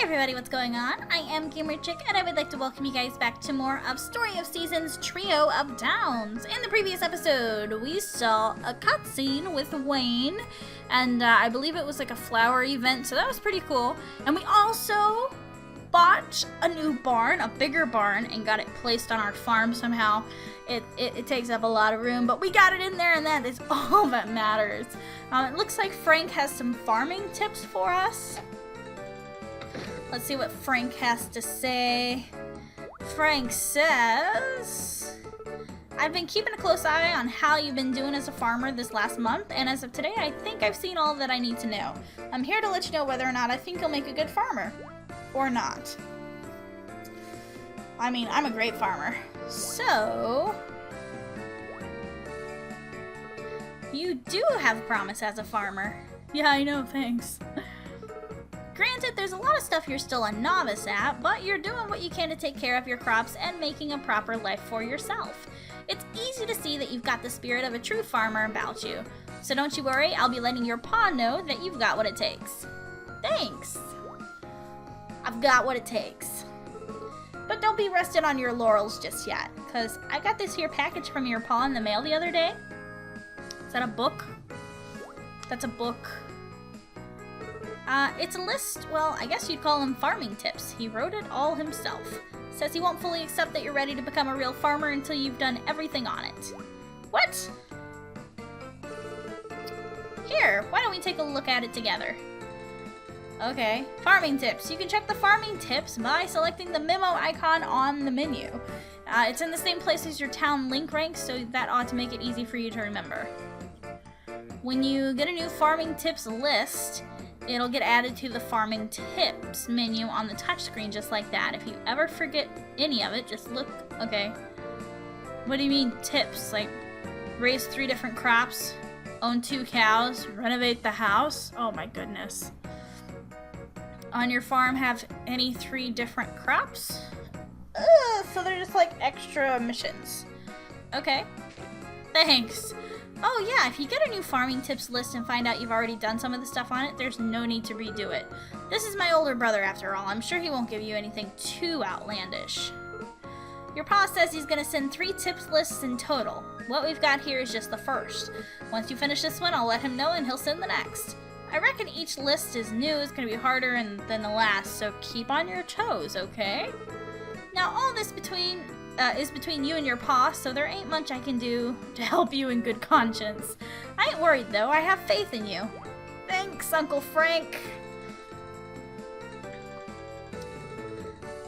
everybody, what's going on? I am Gamer Chick, and I would like to welcome you guys back to more of Story of Seasons Trio of Downs. In the previous episode, we saw a cutscene with Wayne, and I believe it was like a flower event, so that was pretty cool. And we also bought a new barn, a bigger barn, and got it placed on our farm somehow. It takes up a lot of room, but we got it in there, and that is all that matters. It looks like Frank has some farming tips for us. Let's see what Frank has to say. Frank says, I've been keeping a close eye on how you've been doing as a farmer this last month, and as of today, I think I've seen all that I need to know. I'm here to let you know whether or not I think you'll make a good farmer. Or not. I mean, I'm a great farmer. So, you do have promise as a farmer. Yeah, I know, thanks. Granted, there's a lot of stuff you're still a novice at, but you're doing what you can to take care of your crops and making a proper life for yourself. It's easy to see that you've got the spirit of a true farmer about you. So don't you worry, I'll be letting your pa know that you've got what it takes. Thanks. I've got what it takes. But don't be resting on your laurels just yet, because I got this here package from your pa in the mail the other day. Is that a book? That's a book. It's a list, well, I guess you'd call them farming tips. He wrote it all himself. Says he won't fully accept that you're ready to become a real farmer until you've done everything on it. What? Here, why don't we take a look at it together? Okay, farming tips. You can check the farming tips by selecting the memo icon on the menu. It's in the same place as your town link rank, so that ought to make it easy for you to remember. When you get a new farming tips list, it'll get added to the farming tips menu on the touchscreen just like that. If you ever forget any of it, just look. Okay. What do you mean tips? Like raise 3 different crops, own 2 cows, renovate the house? Oh my goodness. On your farm have any 3 different crops? So they're just like extra missions. Okay. Thanks. Oh yeah, if you get a new farming tips list and find out you've already done some of the stuff on it, there's no need to redo it. This is my older brother after all. I'm sure he won't give you anything too outlandish. Your pa says he's gonna send 3 tips lists in total. What we've got here is just the first. Once you finish this one, I'll let him know and he'll send the next. I reckon each list is new, it's gonna be harder than the last, so keep on your toes, okay? Now all this is between you and your pa, so there ain't much I can do to help you in good conscience. I ain't worried though, I have faith in you. Thanks, Uncle Frank.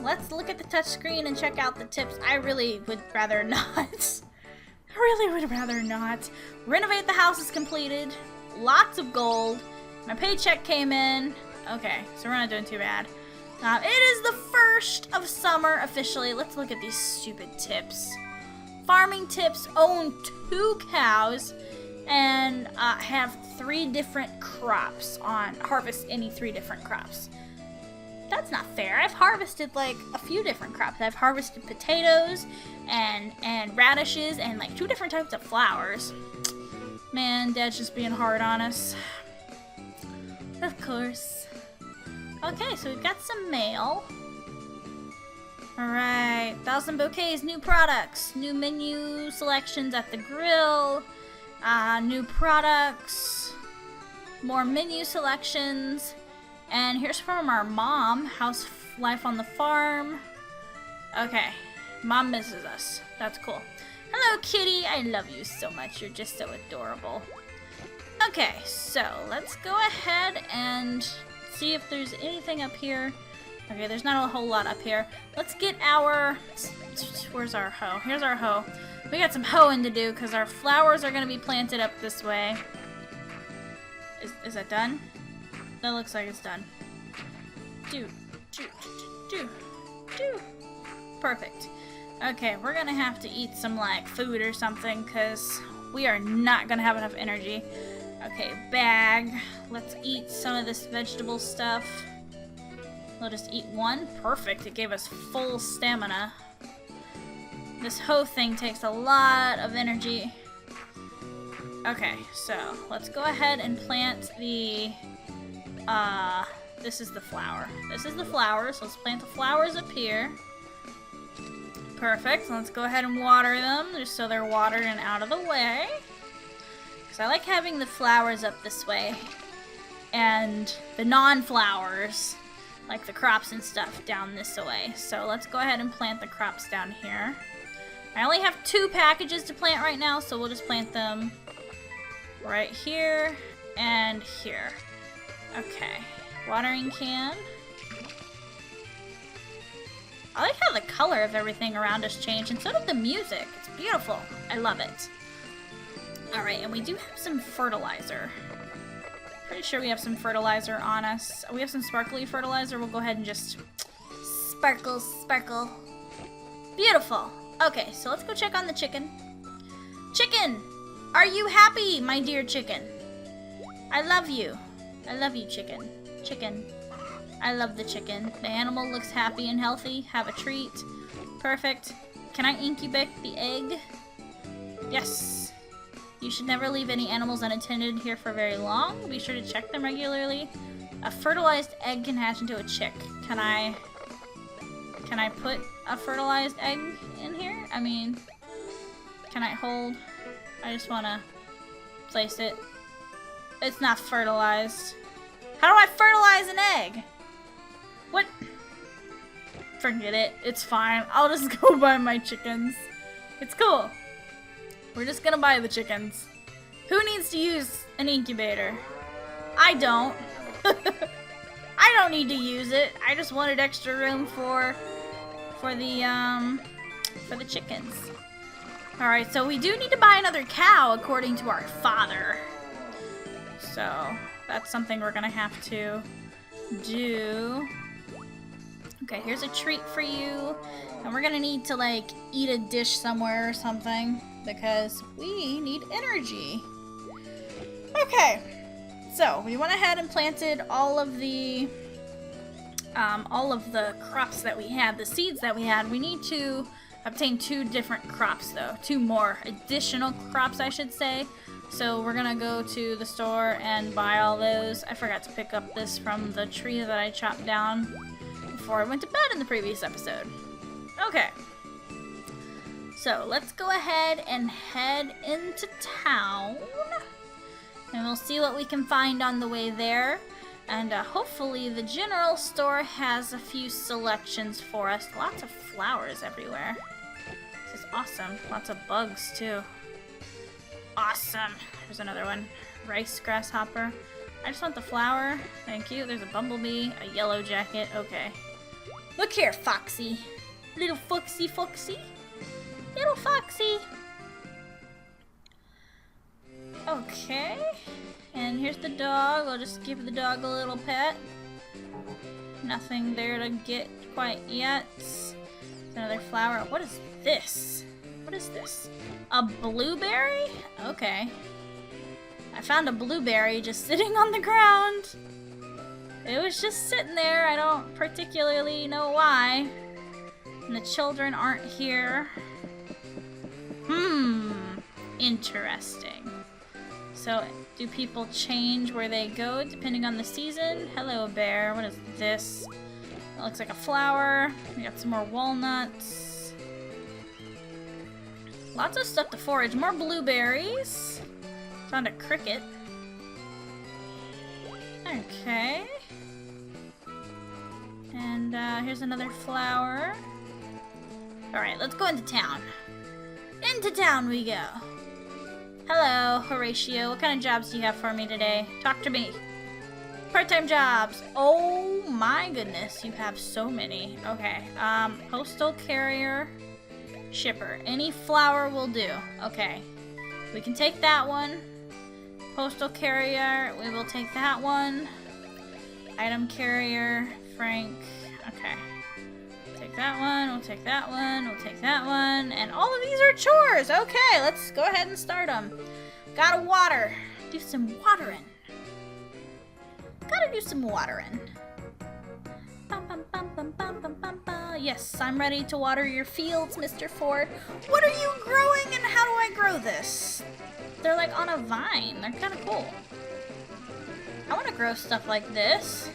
Let's look at the touchscreen and check out the tips. I really would rather not. I really would rather not. Renovate the house is completed. Lots of gold. My paycheck came in. Okay, so we're not doing too bad. It is the 1st of summer officially. Let's look at these stupid tips. Farming tips: own 2 cows and have 3 different crops on. Harvest any 3 different crops. That's not fair. I've harvested like a few different crops. I've harvested potatoes and radishes and like 2 different types of flowers. Man, Dad's just being hard on us. Of course. Okay, so we've got some mail. Alright, 1,000 bouquets, new products, new menu selections at the grill, new products, more menu selections, and here's from our mom, house life on the farm. Okay, Mom misses us. That's cool. Hello, kitty. I love you so much. You're just so adorable. Okay, so let's go ahead and see if there's anything up here. Okay, there's not a whole lot up here. Let's get our... Where's our hoe? Here's our hoe. We got some hoeing to do because our flowers are going to be planted up this way. Is that done? That looks like it's done. Do. Perfect. Okay, we're going to have to eat some, like, food or something because we are not going to have enough energy. Okay, bag. Let's eat some of this vegetable stuff. We'll just eat 1. Perfect. It gave us full stamina. This hoe thing takes a lot of energy. Okay, so let's go ahead and plant the This is the flower. This is the flower, so let's plant the flowers up here. Perfect. Let's go ahead and water them, just so they're watered and out of the way. Because I like having the flowers up this way. And the non-flowers, like the crops and stuff, down this way. So let's go ahead and plant the crops down here. I only have 2 packages to plant right now, so we'll just plant them right here and here. Okay. Watering can. I like how the color of everything around us changed, and so did the music. It's beautiful. I love it. Alright, and we do have some fertilizer. Pretty sure we have some fertilizer on us. We have some sparkly fertilizer. We'll go ahead and just sparkle, sparkle. Beautiful. Okay, so let's go check on the chicken. Chicken! Are you happy, my dear chicken? I love you. I love you, chicken. Chicken. I love the chicken. The animal looks happy and healthy. Have a treat. Perfect. Can I incubate the egg? Yes. You should never leave any animals unattended here for very long. Be sure to check them regularly. A fertilized egg can hatch into a chick. Can I put a fertilized egg in here? I mean, can I hold? I just want to place it. It's not fertilized. How do I fertilize an egg? What? Forget it. It's fine. I'll just go buy my chickens. It's cool. We're just gonna buy the chickens. Who needs to use an incubator? I don't. I don't need to use it. I just wanted extra room for the chickens. Alright, so we do need to buy another cow according to our father. So that's something we're gonna have to do. Okay, here's a treat for you. And we're gonna need to, like, eat a dish somewhere or something, because we need energy. Okay, so we went ahead and planted all of the crops that we had, the seeds that we had. We need to obtain 2 different crops, though. 2 more additional crops, I should say. So we're gonna go to the store and buy all those. I forgot to pick up this from the tree that I chopped down before I went to bed in the previous episode. Okay. So let's go ahead and head into town. And we'll see what we can find on the way there. And hopefully the general store has a few selections for us. Lots of flowers everywhere. This is awesome. Lots of bugs too. Awesome. There's another one. Rice grasshopper. I just want the flower. Thank you. There's a bumblebee. A yellow jacket. Okay. Look here, Foxy. Little Foxy Foxy. Little Foxy. Okay. And here's the dog. I'll just give the dog a little pet. Nothing there to get quite yet. There's another flower. What is this? What is this? A blueberry? Okay. I found a blueberry just sitting on the ground. It was just sitting there. I don't particularly know why. And the children aren't here. Interesting. So, do people change where they go depending on the season? Hello, bear. What is this? It looks like a flower. We got some more walnuts. Lots of stuff to forage. More blueberries. Found a cricket. Okay. And here's another flower. Alright, let's go into town. Into town we go. Hello, Horatio. What kind of jobs do you have for me today? Talk to me. Part-time jobs. Oh my goodness, you have so many. Okay, postal carrier, shipper. Any flower will do. Okay, we can take that one. Postal carrier, we will take that one. Item carrier, Frank. Okay. Take that one, we'll take that one, we'll take that one. And all of these are chores. Okay, let's go ahead and start them. Gotta water. Do some watering. Gotta do some watering. Bum, bum, bum, bum, bum, bum, bum, bum. Yes, I'm ready to water your fields, Mr. Ford. What are you growing and how do I grow this? They're like on a vine. They're kind of cool. I want to grow stuff like this.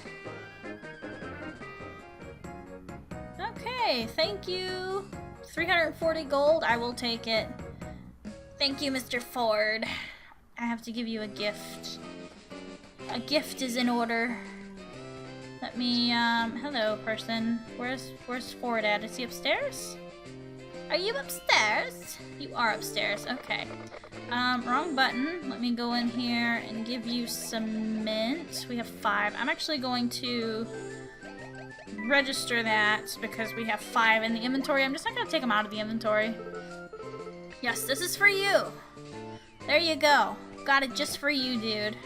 Okay, thank you. 340 gold, I will take it. Thank you, Mr. Ford. I have to give you a gift. A gift is in order. Let me, hello, person. Where's Ford at? Is he upstairs? Are you upstairs? You are upstairs, okay. Wrong button. Let me go in here and give you some mint. We have 5. I'm actually going to register that because we have 5 in the inventory. I'm just not gonna take them out of the inventory. Yes, this is for you. There you go. Got it just for you, dude.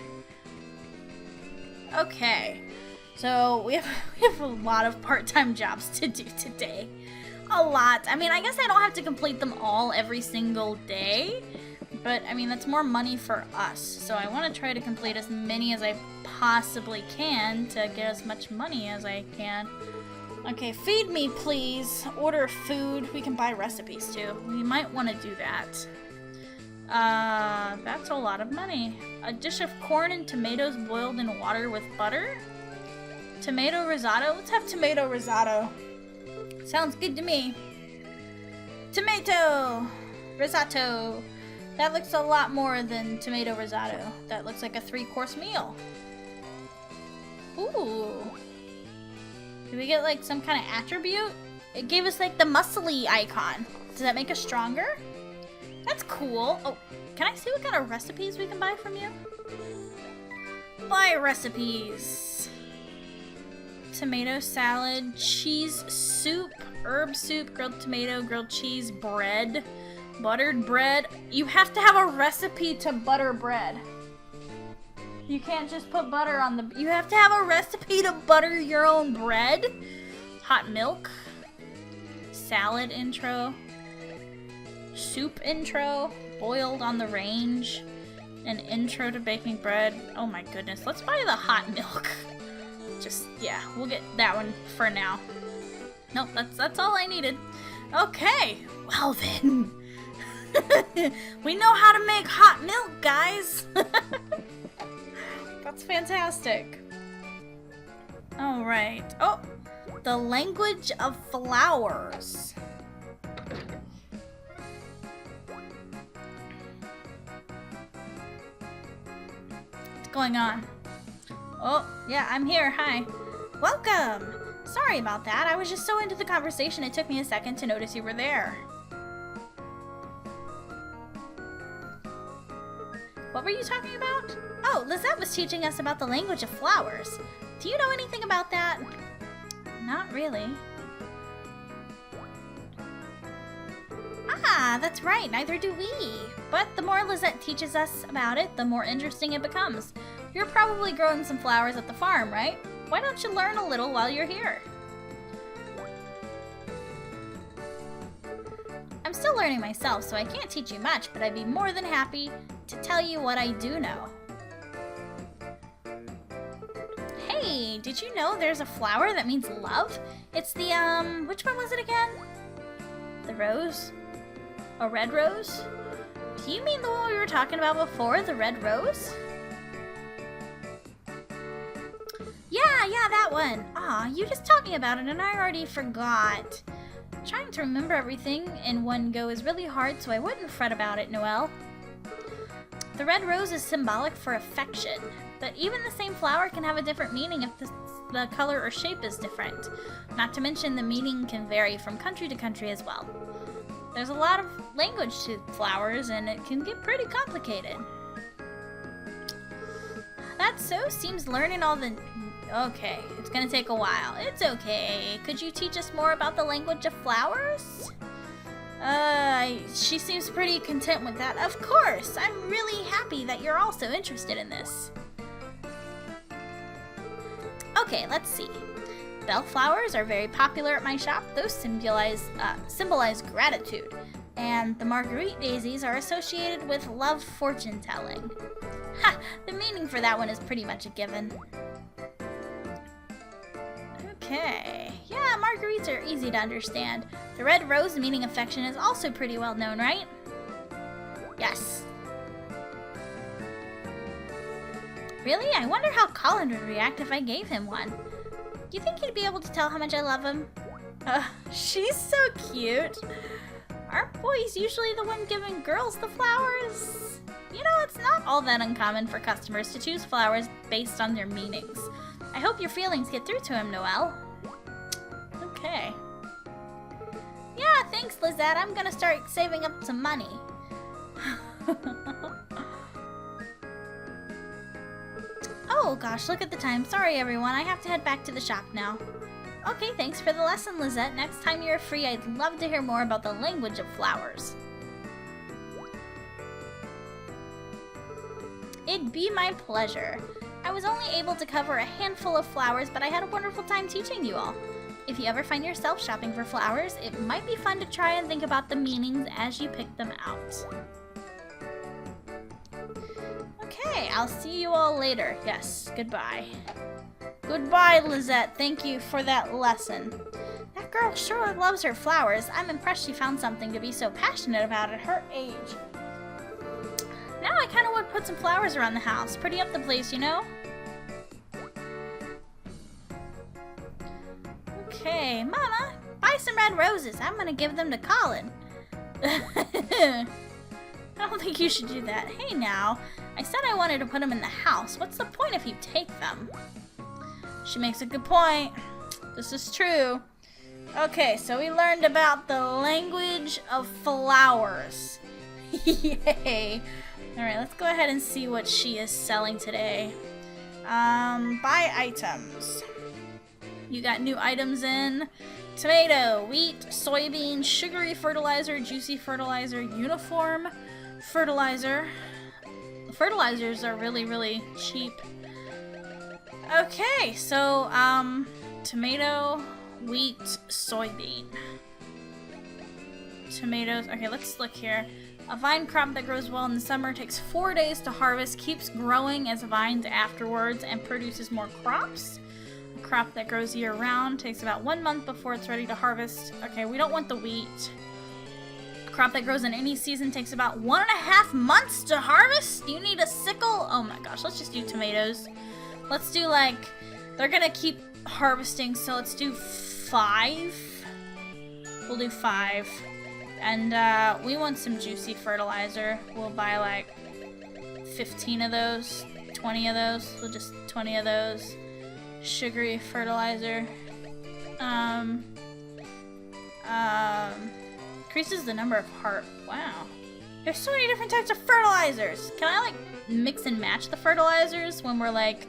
Okay. So we have a lot of part-time jobs to do today. A lot. I mean, I guess I don't have to complete them all every single day, but I mean, that's more money for us. So I want to try to complete as many as I possibly can to get as much money as I can. Okay, feed me, please. Order food. We can buy recipes too. We might want to do that. That's a lot of money. A dish of corn and tomatoes boiled in water with butter. Tomato risotto? Let's have tomato risotto. Sounds good to me. Tomato risotto. That looks a lot more than tomato risotto. That looks like a 3-course meal. Ooh. Did we get like some kind of attribute? It gave us like the muscly icon. Does that make us stronger? That's cool. Oh, can I see what kind of recipes we can buy from you? Buy recipes. Tomato salad, cheese soup, herb soup, grilled tomato, grilled cheese, bread, buttered bread. You have to have a recipe to butter bread. You can't just put butter on the... You have to have a recipe to butter your own bread. Hot milk. Salad intro. Soup intro. Boiled on the range. An intro to baking bread. Oh my goodness. Let's buy the hot milk. Just, yeah, we'll get that one for now. Nope, that's all I needed. Okay, well then. We know how to make hot milk, guys. That's fantastic. All right. Oh, the language of flowers. What's going on? Oh, yeah, I'm here. Hi. Welcome. Sorry about that. I was just so into the conversation it took me a second to notice you were there. What were you talking about? Oh, Lizette was teaching us about the language of flowers. Do you know anything about that? Not really. Ah, that's right. Neither do we. But the more Lizette teaches us about it, the more interesting it becomes. You're probably growing some flowers at the farm, right? Why don't you learn a little while you're here? I'm still learning myself, so I can't teach you much, but I'd be more than happy to tell you what I do know. Hey, did you know there's a flower that means love? It's the, which one was it again? The rose? A red rose? Do you mean the one we were talking about before, the red rose? Yeah, that one. Aw, you just taught me about it and I already forgot. Trying to remember everything in one go is really hard, so I wouldn't fret about it, Noelle. The red rose is symbolic for affection, but even the same flower can have a different meaning if the color or shape is different. Not to mention the meaning can vary from country to country as well. There's a lot of language to flowers and it can get pretty complicated. That so seems learning all the... Okay, it's gonna take a while. It's okay. Could you teach us more about the language of flowers? She seems pretty content with that. Of course! I'm really happy that you're also interested in this. Okay, let's see. Bellflowers are very popular at my shop. Those symbolize gratitude. And the Marguerite daisies are associated with love fortune telling. Ha! The meaning for that one is pretty much a given. Okay. Yeah, marguerites are easy to understand. The red rose meaning affection is also pretty well known, right? Yes. Really? I wonder how Colin would react if I gave him one. Do you think he'd be able to tell how much I love him? She's so cute. Aren't boys usually the one giving girls the flowers? You know, it's not all that uncommon for customers to choose flowers based on their meanings. I hope your feelings get through to him, Noelle. Okay. Yeah, thanks, Lizette. I'm gonna start saving up some money. Oh gosh, look at the time. Sorry everyone, I have to head back to the shop now. Okay, thanks for the lesson, Lizette. Next time you're free, I'd love to hear more about the language of flowers. It'd be my pleasure. I was only able to cover a handful of flowers, but I had a wonderful time teaching you all. If you ever find yourself shopping for flowers, it might be fun to try and think about the meanings as you pick them out. Okay, I'll see you all later. Yes, goodbye. Goodbye, Lizette. Thank you for that lesson. That girl sure loves her flowers. I'm impressed she found something to be so passionate about at her age. Now I kind of would put some flowers around the house. Pretty up the place, you know? Okay, Mama, buy some red roses. I'm gonna give them to Colin. I don't think you should do that. Hey now, I said I wanted to put them in the house. What's the point if you take them? She makes a good point. This is true. Okay, so we learned about the language of flowers. Yay. Alright, let's go ahead and see what she is selling today. Buy items. You got new items in. Tomato, wheat, soybean, sugary fertilizer, juicy fertilizer, uniform fertilizer. Fertilizers are really, really cheap. Okay, so, tomato, wheat, soybean. Tomatoes. Okay, let's look here. A vine crop that grows well in the summer takes 4 days to harvest, keeps growing as vines afterwards, and produces more crops. A crop that grows year-round takes about 1 month before it's ready to harvest. Okay, we don't want the wheat. A crop that grows in any season takes about 1.5 months to harvest? You need a sickle? Oh my gosh, let's just do tomatoes. Let's do like, they're gonna keep harvesting, so let's do 5. We'll do 5. And we want some juicy fertilizer. We'll buy like 15 of those, 20 of those. We'll just 20 of those. Sugary fertilizer. Increases the number of heart. Wow. There's so many different types of fertilizers. Can I like mix and match the fertilizers when we're like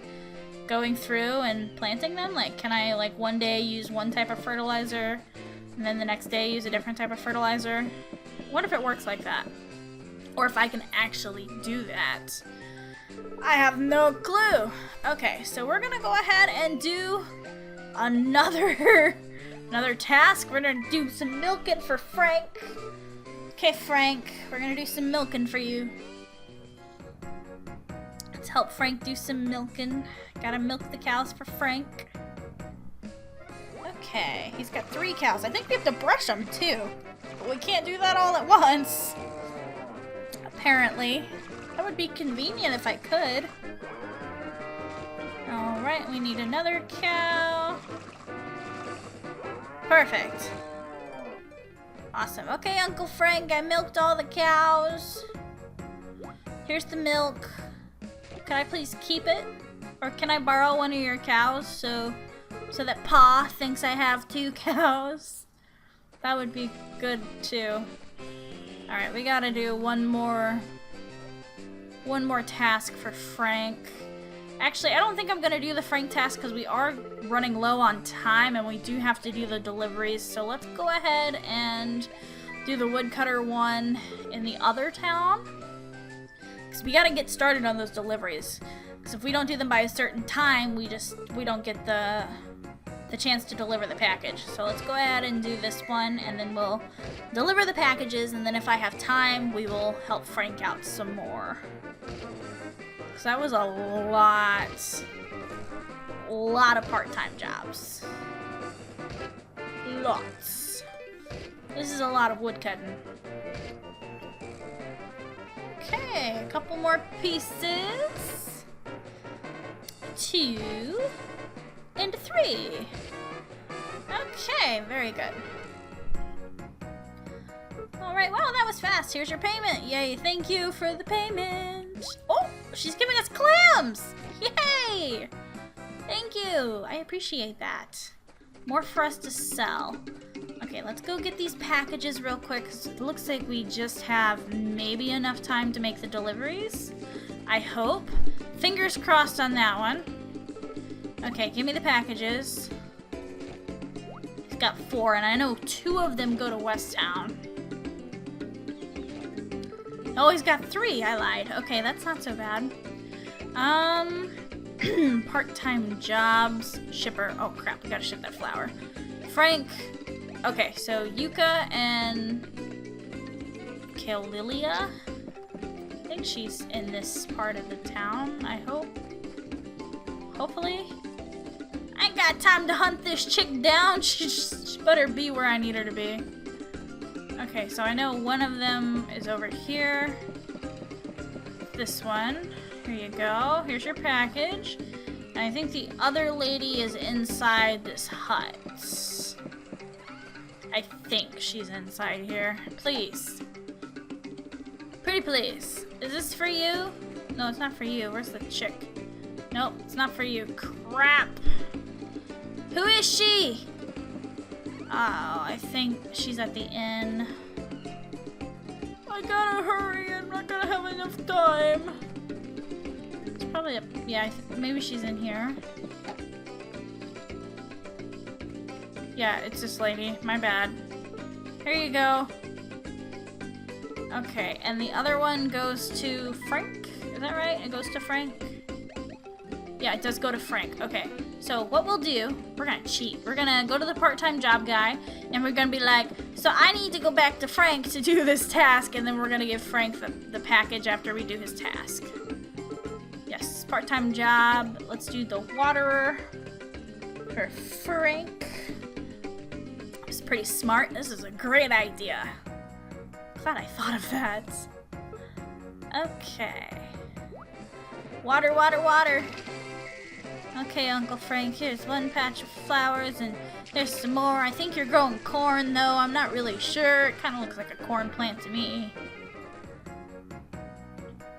going through and planting them? Like, can I like one day use one type of fertilizer and then the next day use a different type of fertilizer? What if it works like that? Or if I can actually do that? I have no clue. Okay, so we're gonna go ahead and do another task. We're gonna do some milking for Frank. Okay, Frank, we're gonna do some milking for you. Let's help Frank do some milking. Gotta milk the cows for Frank. Okay, he's got 3 cows. I think we have to brush them too. But we can't do that all at once. Apparently. That would be convenient if I could. Alright, we need another cow. Perfect. Awesome. Okay, Uncle Frank, I milked all the cows. Here's the milk. Can I please keep it? Or can I borrow one of your cows so that Pa thinks I have 2 cows? That would be good too. Alright, we gotta do one more task for Frank. Actually, I don't think I'm gonna do the Frank task because we are running low on time and we do have to do the deliveries. So let's go ahead and do the woodcutter one in the other town. Because we gotta get started on those deliveries. Because if we don't do them by a certain time, we don't get the chance to deliver the package. So let's go ahead and do this one, and then we'll deliver the packages, and then if I have time, we will help Frank out some more. Because that was a lot of part-time jobs. Lots. This is a lot of wood cutting. Okay, a couple more pieces. 2 and 3. Okay, very good. Alright, wow, that was fast. Here's your payment. Yay, thank you for the payment. Oh, she's giving us clams! Yay! Thank you. I appreciate that. More for us to sell. Okay, let's go get these packages real quick, 'cause it looks like we just have maybe enough time to make the deliveries. I hope. Fingers crossed on that one. Okay, give me the packages. He's got 4, and I know 2 of them go to West Town. Oh, he's got 3. I lied. Okay, that's not so bad. Part-time jobs. Shipper. Oh, crap. We gotta ship that flour. Frank. Okay, so Yuka and Kalilia. I think she's in this part of the town, I hope. Hopefully. I ain't got time to hunt this chick down. She better be where I need her to be. Okay, so I know one of them is over here. This one. Here you go. Here's your package. And I think the other lady is inside this hut. I think she's inside here. Please. Pretty please. Is this for you? No, it's not for you. Where's the chick? Nope, it's not for you. Crap. Who is she? Oh, I think she's at the inn. I gotta hurry. I'm not gonna have enough time. It's probably a... Yeah, maybe she's in here. Yeah, it's this lady. My bad. Here you go. Okay, and the other one goes to Frank? Is that right? It goes to Frank? Yeah, it does go to Frank. Okay, so what we'll do, we're gonna cheat. We're gonna go to the part-time job guy, and we're gonna be like, so I need to go back to Frank to do this task, and then we're gonna give Frank the package after we do his task. Yes, part-time job. Let's do the waterer for Frank. It's pretty smart. This is a great idea. Glad I thought of that. Okay. Water, water, water. Okay, Uncle Frank, here's one patch of flowers, and there's some more. I think you're growing corn, though. I'm not really sure. It kind of looks like a corn plant to me.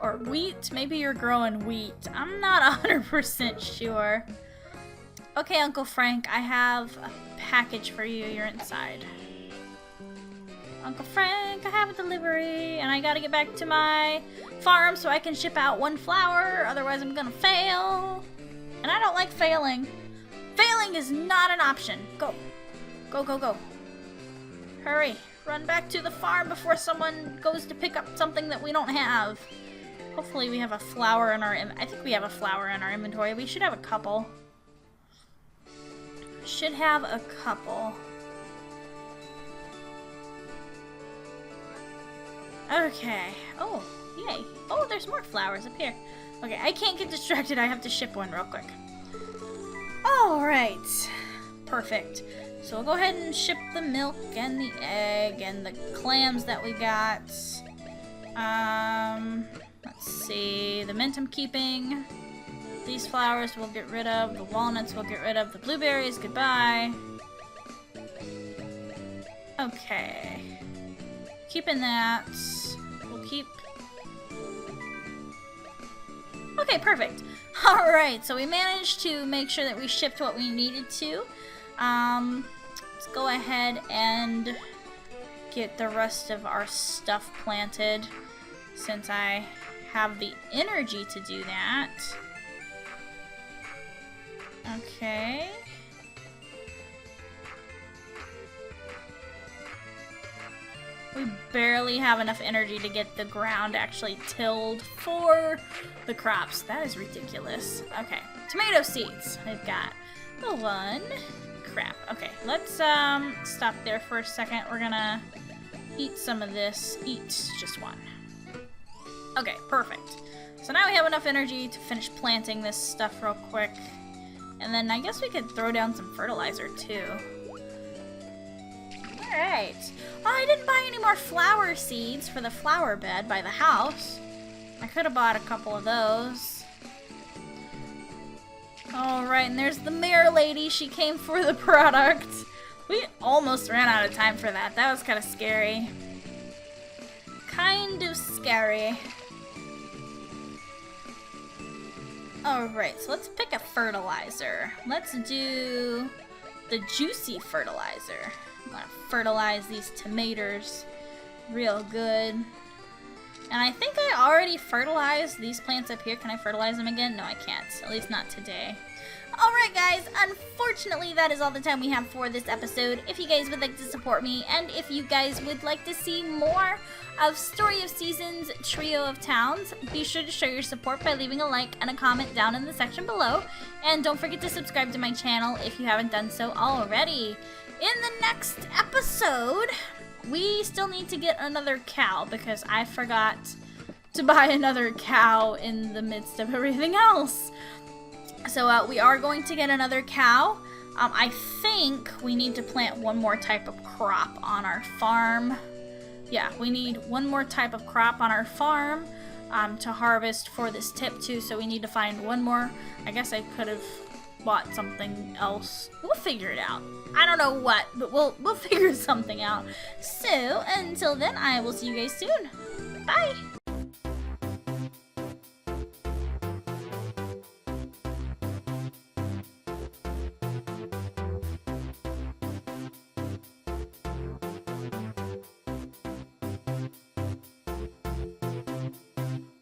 Or wheat. Maybe you're growing wheat. I'm not 100% sure. Okay, Uncle Frank, I have a package for you. You're inside. Uncle Frank, I have a delivery, and I gotta get back to my farm so I can ship out 1 flower, otherwise I'm gonna fail. And I don't like failing. Failing is not an option. Go. Go, go, go. Hurry. Run back to the farm before someone goes to pick up something that we don't have. Hopefully we have a flower in our... I think we have a flower in our inventory. We should have a couple. Should have a couple. Okay. Oh, yay. Oh, there's more flowers up here. Okay, I can't get distracted. I have to ship one real quick. Alright. Perfect. So we'll go ahead and ship the milk and the egg and the clams that we got. Let's see. The mint I'm keeping. These flowers we'll get rid of. The walnuts we'll get rid of. The blueberries, goodbye. Okay. Keeping that. We'll keep... Okay, perfect. Alright, so we managed to make sure that we shipped what we needed to. Let's go ahead and get the rest of our stuff planted, since I have the energy to do that. Okay. We barely have enough energy to get the ground actually tilled for the crops. That is ridiculous. Okay, tomato seeds. I've got the 1. Crap. Okay, let's stop there for a second. We're gonna eat some of this. Eat just 1. Okay, perfect. So now we have enough energy to finish planting this stuff real quick. And then I guess we could throw down some fertilizer too. Alright. Oh, I didn't buy any more flower seeds for the flower bed by the house. I could have bought a couple of those. Alright, and there's the mayor lady. She came for the product. We almost ran out of time for that. That was kind of scary. Kind of scary. Alright, so let's pick a fertilizer. Let's do the juicy fertilizer. I'm gonna fertilize these tomatoes real good. And I think I already fertilized these plants up here. Can I fertilize them again? No, I can't. At least not today. Alright guys, unfortunately that is all the time we have for this episode. If you guys would like to support me, and if you guys would like to see more of Story of Seasons Trio of Towns, be sure to show your support by leaving a like and a comment down in the section below. And don't forget to subscribe to my channel if you haven't done so already. In the next episode, we still need to get another cow because I forgot to buy another cow in the midst of everything else. So we are going to get another cow. I think we need to plant one more type of crop on our farm. Yeah, we need one more type of crop on our farm to harvest for this tip too. So we need to find one more. I guess I could have bought something else. We'll figure it out. I don't know what, but we'll figure something out. So until then, I will see you guys soon. Bye.